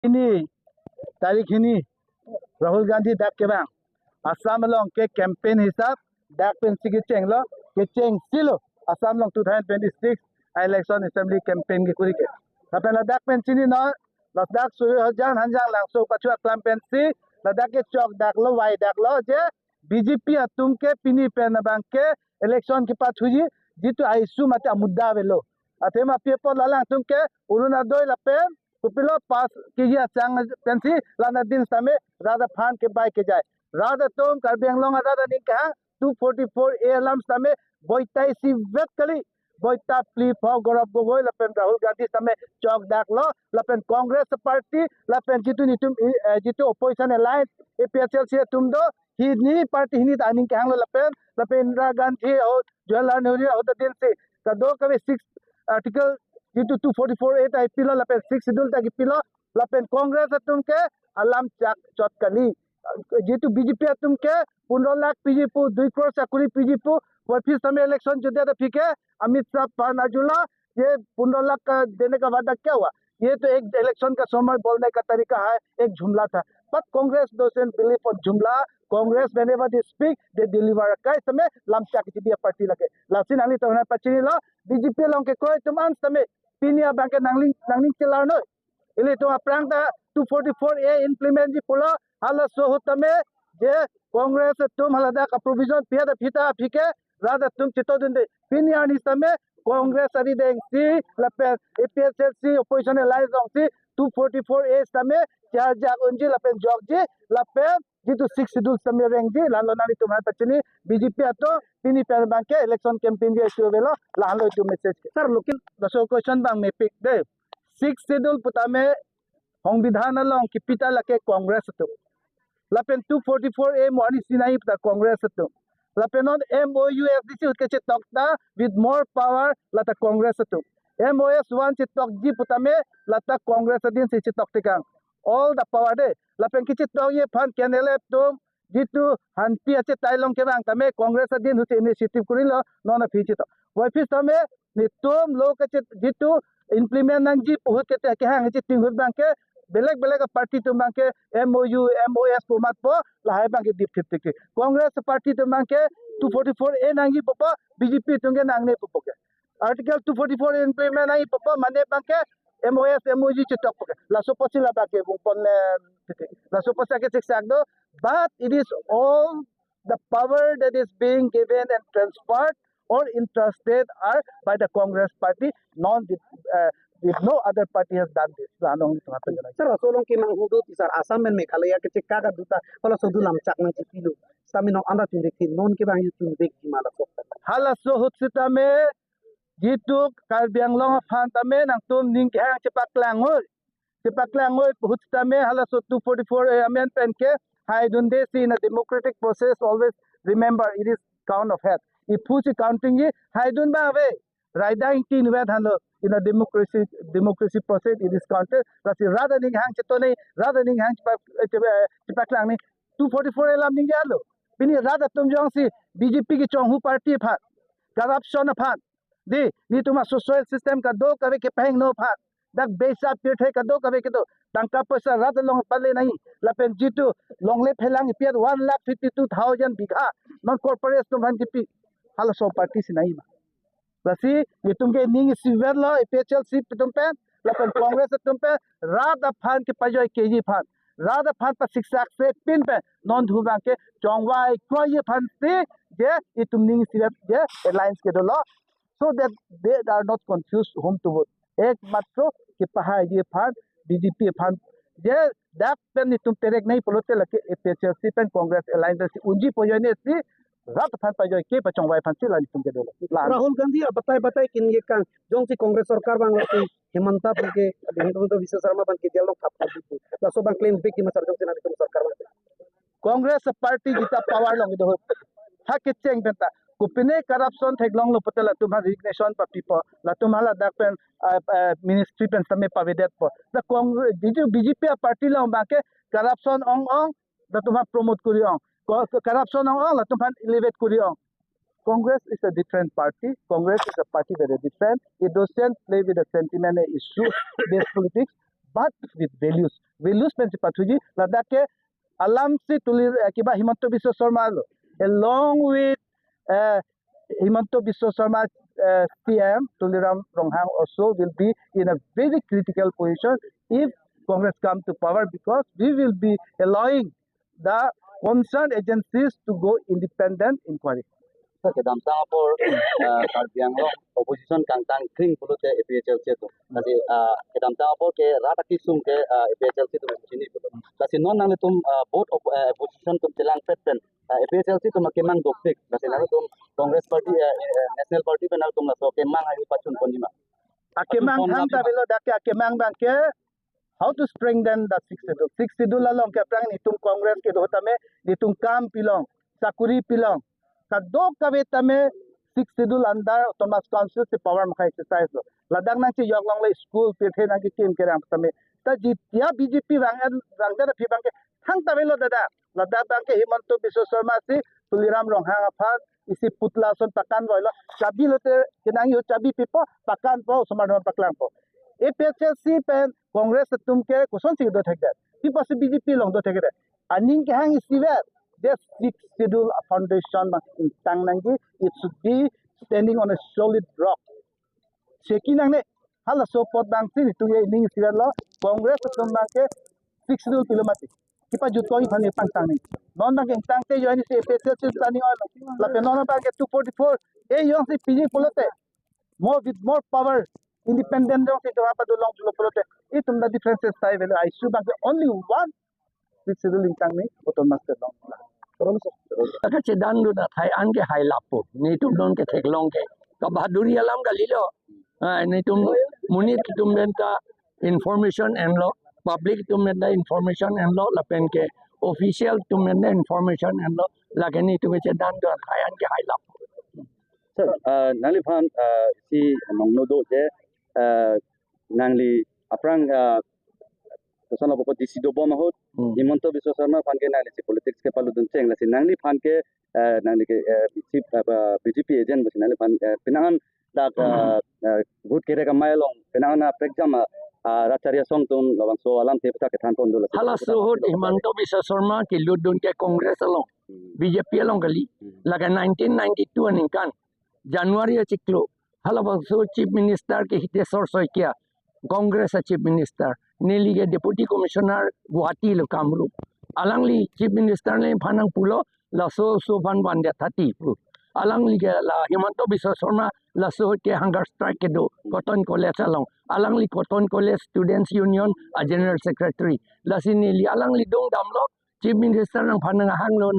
ini tarik ini Rahul Gandhi dak ke bang Assam long ke campaign hisab dak pen sigi cheng lo ke cheng silo Assam long 2026 election assembly campaign ke kuri ke tapi la dak pen sini no la dak su jan hanjang lang so pachua campaign si la dak ke chok dak lo wai dak lo je BJP atum ke pini pen bang ke election ke pat huji jitu aisu mate mudda velo atema people lalang tum ke uruna doi la pen Kupilo pas kiji chang pensi lana din same rada phan ke bai ke jai rada tom karbiang long rada ning ka 244 alarm same boitai si vet kali boita pli phau gorab gogoi lapen Rahul Gandhi same chok dak lo lapen Congress party lapen jitu ni tum jitu opposition alliance APHL se tum do hi ni party ni aning ka hang lapen Indira Gandhi ho Jawaharlal Nehru ho the din se ka do ka 6 article jitu 244 ai pilo lapen 6 schedule tagi pilo lapen Congress atum ke alam chot kali jitu BJP atum ke 15 lakh PGP 2 crore sakuri PGP वापिस समय election जो दिया था ठीक है अमित शाह पानाजुला ये 15 लाख का देने का वादा क्या हुआ ये तो एक इलेक्शन का समय बोलने का तरीका है एक जुमला था but Congress doesn't believe on जुमला Congress whenever they speak they deliver kai समय lamcha ki dia party lake lasin ali to na pachini lo BJP long ke koi tuman समय pinia bank nangling chelar no ili to aprang ta 244 a implement ji pula hala so hotame je Congress तुम हलदा का provision पिया दा फिता फिके राधा तुम चितो दुंदे पिनियानी समय कांग्रेस अरी देंसी लपे APSC opposition alliance ऑंसी 244 ए समय चार जाग उंजी लपे जॉगजी लपे जितु 6 शेड्यूल समय रेंजी लालो नानी तुम्हारे पचनी बीजेपी अतो पिनी पर बांके इलेक्शन कैंपेन जे इशू वेलो लालो टू मैसेज सर लुकिन दसो क्वेश्चन बांग में पिक दे 6 शेड्यूल पुता में संविधान लोंग की पिता लके कांग्रेस तो lapen 244 a moni sinai ta congress to lapen on MOUSDC ke tokta with more power lata congress to MOS 1 che tok ji putame lata congress din se che tok tikang all the power de lapen ki che tok ye phan kenele to jitu hanti ache tailong ke bang tame congress din hu initiative kurilo nona fichi to wai fi tame ni tom lo ke jitu implement nang ji puhut ke ke hang che tinghut bang ke बेलेग party तुम के MOU MOS को मत पो लाहे बांगे दीप थिप के Congress party तुम के 244 ए नांगी पपो बीजेपी तुंगे नांगने पपो के आर्टिकल 244 इंप्लीमेंट नहीं पपो माने बांके MOS MOU च टॉप के लासो पछि ला बाके बुपन लासो पसा के सिक्साक दो but it is all the power that is being given and transferred or entrusted are by the Congress party if no other party has done this lanong ni tumapan jana sir solong ke mang hudu ti sir Assam men Meghalaya ke chekka ka duta kala sodu lam chak nang chipilu sami no anda tin dekhi non ke bang yutu bek jimala sok hala so hutsita me jituk Karbiang long phan tame nang tum ning ke hang cepak langoi hutsita me hala so 244 amendment ke hai dunde si in a democratic process always remember it is count of head if who's counting ye hai dun ba ave raidang tin wed halo in a democracy process it is counted plus rather than hang chito nei rather than hang cepak lang ni 244 elam ning yalo bini rather tum jong si BJP ki chong hu party phat corruption phat di ni tuma social system ka do kabe ke peheng no phat dak besa pit hai ka do kabe ke do tangka paisa rather long pale nahi lapen jitu long le phelang piat 1,52,000 bigha non corporate tum han jipi hala so party si nahi Basi itung ke ning silver lo IPHL sip tum pe lapan Congress tum pe rada phan ke pajoy keji phan rada phan pa siksak se pin pe non dhuba ke chongwai ko ye phan se je itung ning silver je alliance ke do lo so that they are not confused whom to vote ek matro ke paha ye phan BJP phan je dak pen itung terek nahi polote lake IPHL sip pen Congress alliance unji pajoy ne si रात फान पाजो के पचों Y फान चिला निपुं के दोलो राहुल गांधी बताए किन ये Kong जों सी कांग्रेस सरकार बांग के हेमंता बके हेमंत विश्व शर्मा बन के जेल थाप थाप दसो बांग क्लेम पे कि मसर जों सेना निकुम सरकार बांग कांग्रेस पार्टी जिता पावर लोंग दो हा के चेंग बेंता कुपिने करप्शन थेक लोंग लो पतला तुम रिजिग्नेशन पा पीपल ला तुम हाला dak pen ministry pen समे पावेदेत प द कांग्रेस जिजु बीजेपी पार्टी लोंग बाके करप्शन ong द तुम प्रमोट करी ong corruption ong la तुम elevate करी ong Congress is a different party. Congress is a party that is different. It doesn't play with the sentiment and issue-based politics, but with values. we lose Pensipathuji, Ladakh ke alam se tulir kiba Himanto Biswa Sarma along with Himanto Biswa Sarma CM Tuliram Ronghang also will be in a very critical position if Congress come to power, because we will be allowing the concerned agencies to go independent inquiry. Sir, kedam tang apor karbiang lo opposition kang tang kring pulo te APHL se tu. Kasi kedam tang apor ke rata kisum ke APHL se tu sini pulo. Kasi non nang tum board of opposition tum telang petpen APHL se tu makemang doktik. Kasi nang tum Congress Party National Party pe nang tum la so kemang ai pachun konima. Akemang thang ta bilo dake akemang bang ke how to strengthen the sixth schedule along ke prang nitum Congress ke dohta me nitum kam pilong sakuri pilong kadok kabe tame sixth schedule under Thomas Council se power ma exercise lo ladang nang che yoglong le school pe the nang ki team ke ram tame ta jitia BJP rangda phi bang ke thang ta bilo dada ladang bang ke Himanto Biswa Sarma se Tuliram Ronghang apha isi putla son pakan boilo chabi lote kenang yo chabi pipo pakan po samadon paklang po APHC pen Congress tumke kuson si do thek ki pas BJP long do thek aning ke hang isiver this sixth schedule foundation in tang nangi it should be standing on a solid rock seki nang ne hala so pot bang si tu ye ning isiver lo Congress tum ke sixth schedule kilomati kipa jut ko phane pang tang ni non bang tang te yo ni se APHC tani ol la pe non bang ke 244 e yo si PG polote more with more power independent dong se apa do long lo polote it tum the differences sai velo I should bang only one sixth schedule in tang ni oton master long Taka cedan du na thai an ke hai lapo ni tum don ke thek long ke ka bahaduri alam ka lilo ni tum munit tum den ka information and lo public tum den information and lo la pen ke official tum den information and lo la ke ni tum cedan du thai an ke hai lapo. Sir, nangli phan si nongno do je nangli aprang Sosan apa DC do bom hot Himanto Biswa Sarma phan ke nangli si politics ke palu dun cheng la si nangli phan ke nangli ke BJP agent basi nangli phan pinangan dak good kere ka mailong pinangan exam racharia song tun lawang so alam te pata ke than pon do la Hala suhut Himanto Biswa Sarma ki ludun ke Congress along BJP along kali la ke 1992 aning kan January chiklo hala basu chief minister ke Hiteswar Soikia Congress chief minister Nili ke deputy commissioner Guwahati lo Kamrup alangli chief minister ne phanang pulo la so fan bande 30 pu alangli ke la Himanto Biswa Sarma la so ke hunger strike ke do Cotton College along alangli Cotton College Students Union a general secretary la sinili alangli dong damlo chief minister nang phanang hang lo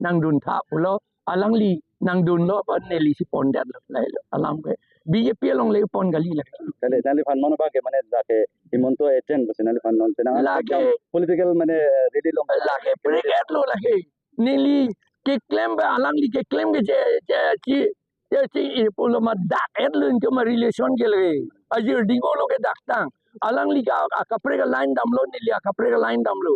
nang dun tha pulo alangli nang dun lo pa neli si pondat la alam ke BJP along le pon gali la Kale nali phan mono ba ke mane jake Himanto agent basi nali phan non pinangan political mane really long la ke brigade lo la ke neli ke claim ba alang li ke claim ke chi polo ma dak et lun ke ma relation ke le ajir dingo lo ke dak tang alang li ka kapre ka line dam lo neli kapre ka line dam lo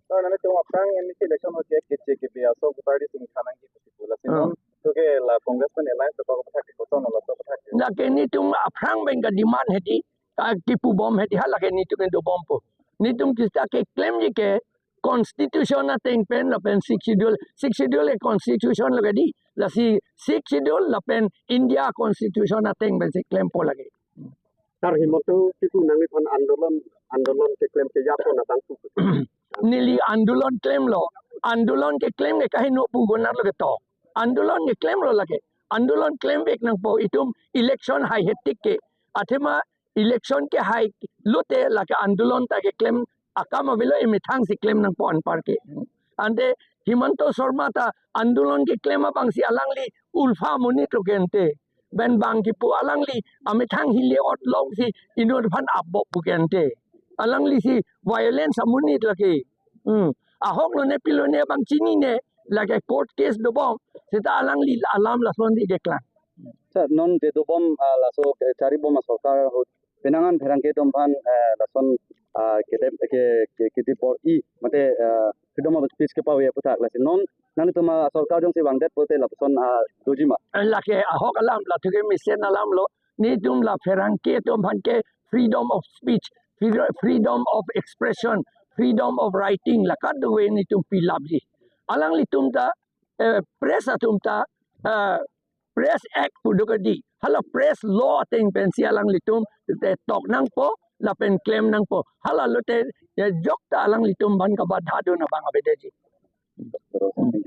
तो नने तो अपरांग MC election हो के के पे असो party Singh खाना की पुला सिन तो के ला कांग्रेस में एलायंस तो को था के तो न तो था के la ke ni tum aphrang beng ka demand heti ka tipu bom heti hala ke ni tum do bom po ni tum kista ke claim ji ke constitution na teng pen la pen six schedule e constitution la di la si six schedule la pen India constitution na teng ben se claim po lagi Sar Himanto itu nangli phan आंदोलन के claim ke yapo na tang tu nili andulan claim lo andulan ke claim ke kahi no pu gonar lo ke to andulan ke claim lo lage andulan claim bek nang po itum election hai hetik ke athema election ke hai lote la ke andulan ta ke claim akama velo emithang si claim nang po anpar ke ante Himanto Sarma ta andulan ke claim bang si alangli ulfa munit lo gente ben bang ki pu alangli amithang hile ot long si inor phan abbo pu gente alangli si violence amunit lagi ahok lo ne pilo ne bang chini ne lagi court case do bom sita alangli alam la son di dekla Sir, non de do bom la so chari bom sarkar ho pinangan pherang ke dom phan la son ke por I mate freedom of speech ke pawe puthak la non nani tuma sarkar jong se wangdet pote la son dojima lagi ahok alam la thuke mission alam lo ni tum la pherang ke tom phan ke freedom of speech freedom of expression, freedom of writing lakat duwe ni tum pilabji. Alang litum ta press atum ta press act pudukadi. Hala press law ting pensi alang litum te tok nang po la pen claim nang po. Hala lote jok ta alang litum ban ka badha do na bang abedeji. Terus,